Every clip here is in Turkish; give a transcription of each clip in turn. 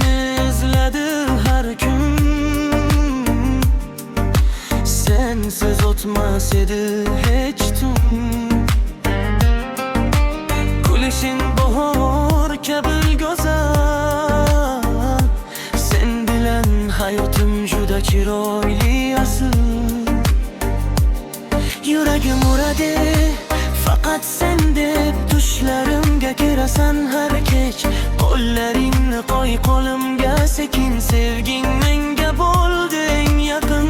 seni izledi her gün. Sensiz o'tmas edi hech tun. Kulishing bahor kabi go'zal, sen bilan hayotim juda chiroyli asl. Yuragim uradi faqat sen deb, tushlarimga kirasan har kech. Qo'llaringni qo'y qo'limga sekin, sevging menga bo'ldi eng yaqin.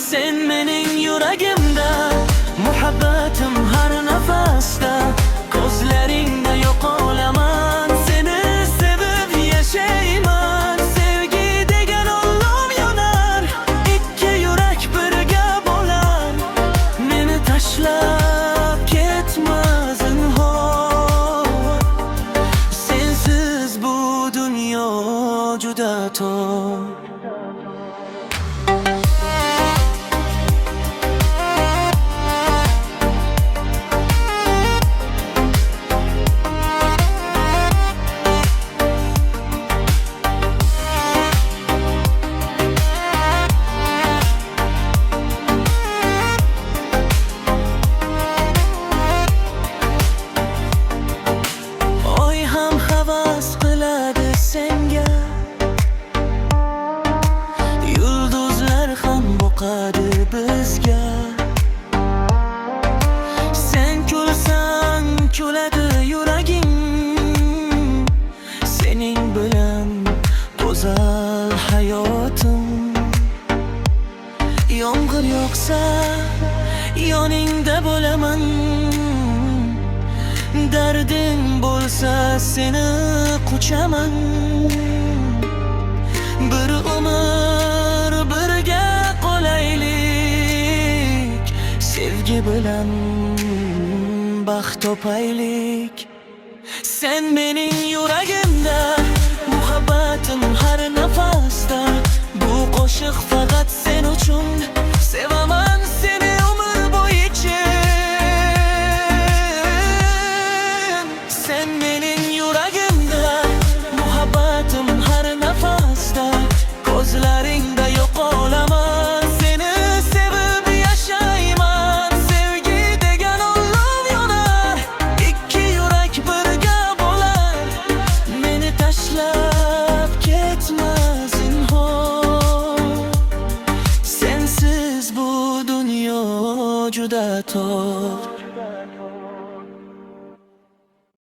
Sen mening yuragimda, muhabbatim har nafasda. Ko'zlaringda yo'qolaman, seni sevib yashayman. Sevgi degan olov yonar, ikki yurak birga bo'lar. Meni tashlab ketma zinhor, sensiz bu dunyo juda tor. Yulduzlar ham boqadi bizga. Sen kulsang kuladi yuraging, sening bilan go'zal hayotim. Yomg'ir yog'sa yoningda bo'laman, darding bo'lsa seni quchaman. Bir umr birga qolaylik, sevgi bilan baxt topaylik. Sen mening yuragimda, muhabbatim har nafasda. Bu qo'shiq faqat sen uchun, sevaman seni umr bo'yicha. Sen mening yuragimda, muhabbatim har nafasda. Ko'zlaringda yo'qolaman, seni sevib yashayman. Sevgi degan olov yonar, ikki yurak birga bo'lar. Meni tashlab ketma zinhor, sensiz bu dunyo juda tor.